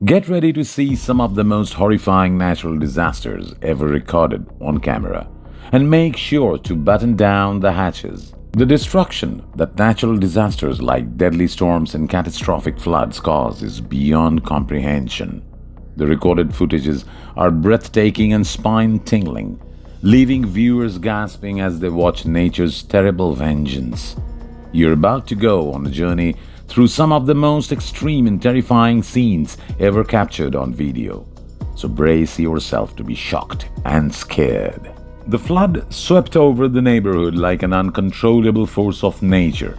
Get ready to see some of the most horrifying natural disasters ever recorded on camera. And make sure to button down the hatches. The destruction that natural disasters like deadly storms and catastrophic floods cause is beyond comprehension. The recorded footages are breathtaking and spine-tingling, leaving viewers gasping as they watch nature's terrible vengeance. You're about to go on a journey through some of the most extreme and terrifying scenes ever captured on video. So brace yourself to be shocked and scared. The flood swept over the neighborhood like an uncontrollable force of nature,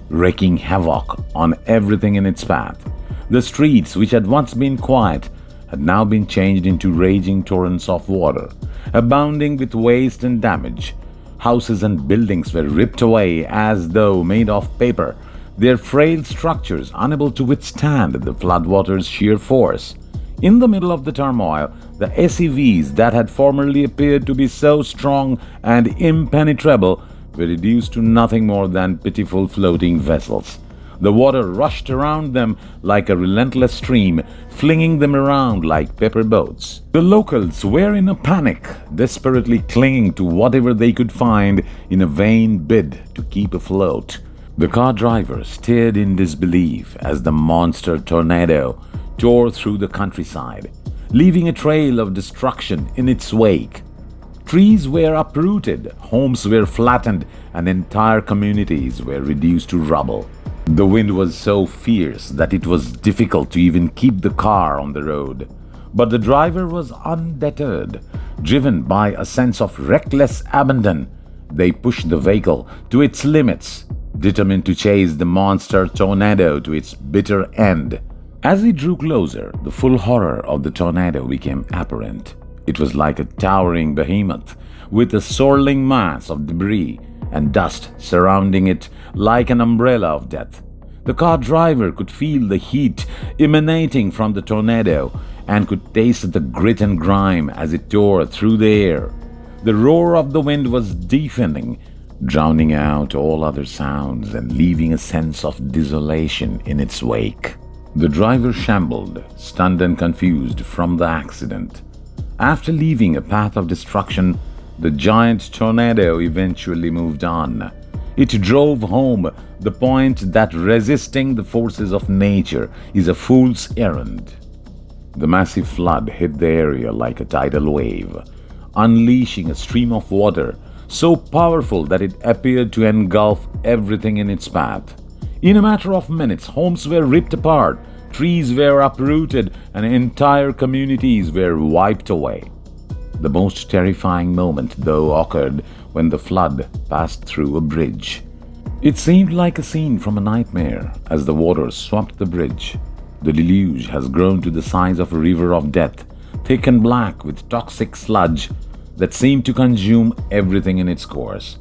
wreaking havoc on everything in its path. The streets, which had once been quiet, had now been changed into raging torrents of water, abounding with waste and damage. Houses and buildings were ripped away as though made of paper, their frail structures unable to withstand the floodwater's sheer force. In the middle of the turmoil, the SUVs that had formerly appeared to be so strong and impenetrable were reduced to nothing more than pitiful floating vessels. The water rushed around them like a relentless stream, flinging them around like paper boats. The locals were in a panic, desperately clinging to whatever they could find in a vain bid to keep afloat. The car driver stared in disbelief as the monster tornado tore through the countryside, leaving a trail of destruction in its wake. Trees were uprooted, homes were flattened, and entire communities were reduced to rubble. The wind was so fierce that it was difficult to even keep the car on the road. But the driver was undeterred. Driven by a sense of reckless abandon, they pushed the vehicle to its limits, determined to chase the monster tornado to its bitter end. As he drew closer, the full horror of the tornado became apparent. It was like a towering behemoth with a swirling mass of debris and dust surrounding it like an umbrella of death. The car driver could feel the heat emanating from the tornado and could taste the grit and grime as it tore through the air. The roar of the wind was deafening, drowning out all other sounds and leaving a sense of desolation in its wake. The driver shambled, stunned and confused from the accident. After leaving a path of destruction, the giant tornado eventually moved on. It drove home the point that resisting the forces of nature is a fool's errand. The massive flood hit the area like a tidal wave, unleashing a stream of water so powerful that it appeared to engulf everything in its path. In a matter of minutes, homes were ripped apart, trees were uprooted, and entire communities were wiped away. The most terrifying moment, though, occurred when the flood passed through a bridge. It seemed like a scene from a nightmare as the water swept the bridge. The deluge has grown to the size of a river of death, thick and black with toxic sludge that seemed to consume everything in its course.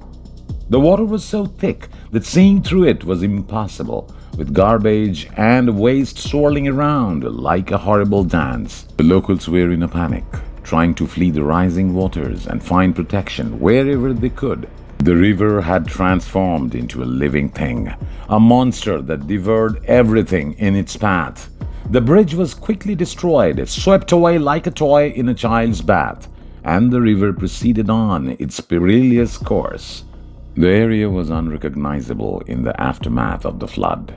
The water was so thick that seeing through it was impossible, with garbage and waste swirling around like a horrible dance. The locals were in a panic, trying to flee the rising waters and find protection wherever they could. The river had transformed into a living thing, a monster that devoured everything in its path. The bridge was quickly destroyed, swept away like a toy in a child's bath, and the river proceeded on its perilous course. The area was unrecognizable in the aftermath of the flood.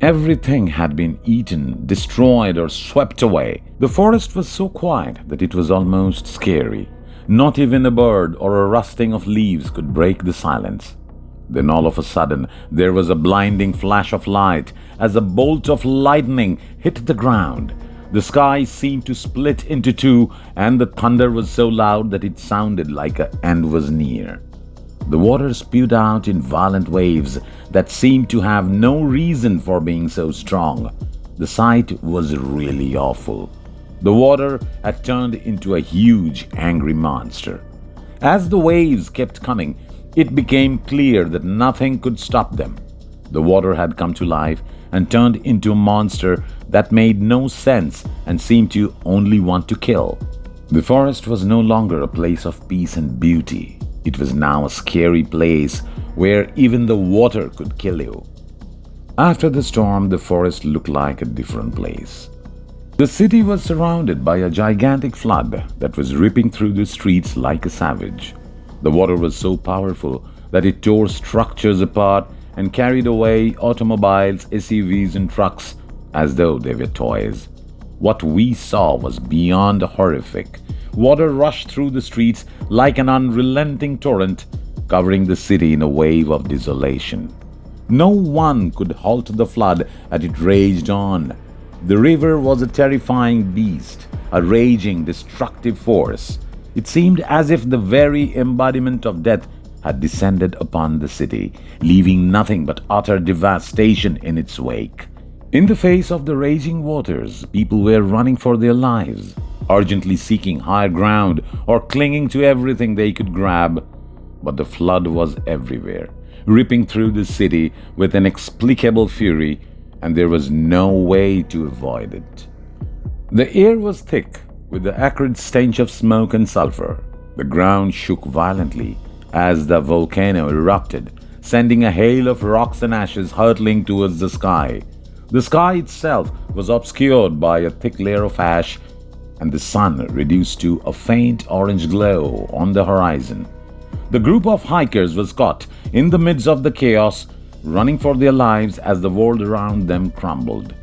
Everything had been eaten, destroyed, or swept away. The forest was so quiet that it was almost scary. Not even a bird or a rustling of leaves could break the silence. Then all of a sudden, there was a blinding flash of light as a bolt of lightning hit the ground. The sky seemed to split into two, and the thunder was so loud that it sounded like an end was near. The water spewed out in violent waves that seemed to have no reason for being so strong. The sight was really awful. The water had turned into a huge, angry monster. As the waves kept coming, it became clear that nothing could stop them. The water had come to life and turned into a monster that made no sense and seemed to only want to kill. The forest was no longer a place of peace and beauty. It was now a scary place where even the water could kill you. After the storm, the forest looked like a different place. The city was surrounded by a gigantic flood that was ripping through the streets like a savage. The water was so powerful that it tore structures apart and carried away automobiles, SUVs, and trucks as though they were toys. What we saw was beyond horrific. Water rushed through the streets like an unrelenting torrent, covering the city in a wave of desolation. No one could halt the flood as it raged on. The river was a terrifying beast, a raging, destructive force. It seemed as if the very embodiment of death had descended upon the city, leaving nothing but utter devastation in its wake. In the face of the raging waters, people were running for their lives, urgently seeking higher ground or clinging to everything they could grab. But the flood was everywhere, ripping through the city with inexplicable fury, and there was no way to avoid it. The air was thick with the acrid stench of smoke and sulfur. The ground shook violently as the volcano erupted, sending a hail of rocks and ashes hurtling towards the sky. The sky itself was obscured by a thick layer of ash, and the sun reduced to a faint orange glow on the horizon. The group of hikers was caught in the midst of the chaos, running for their lives as the world around them crumbled.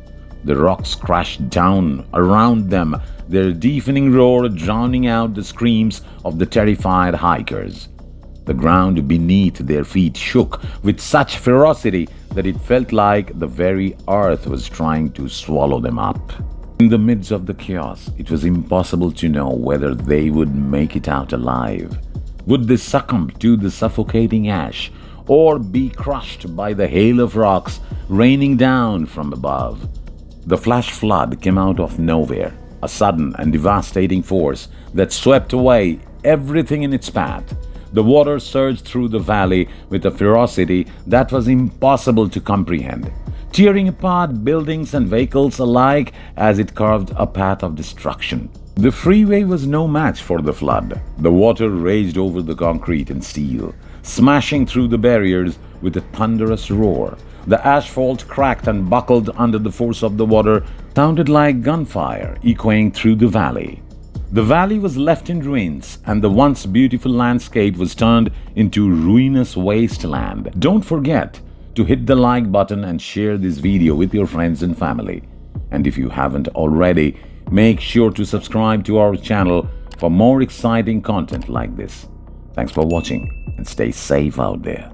The rocks crashed down around them, their deafening roar drowning out the screams of the terrified hikers. The ground beneath their feet shook with such ferocity that it felt like the very earth was trying to swallow them up. In the midst of the chaos, it was impossible to know whether they would make it out alive. Would they succumb to the suffocating ash or be crushed by the hail of rocks raining down from above? The flash flood came out of nowhere, a sudden and devastating force that swept away everything in its path. The water surged through the valley with a ferocity that was impossible to comprehend, tearing apart buildings and vehicles alike as it carved a path of destruction. The freeway was no match for the flood. The water raged over the concrete and steel, smashing through the barriers with a thunderous roar. The asphalt cracked and buckled under the force of the water, sounded like gunfire echoing through the valley. The valley was left in ruins, and the once beautiful landscape was turned into ruinous wasteland. Don't forget to hit the like button and share this video with your friends and family. And if you haven't already, make sure to subscribe to our channel for more exciting content like this. Thanks for watching and stay safe out there.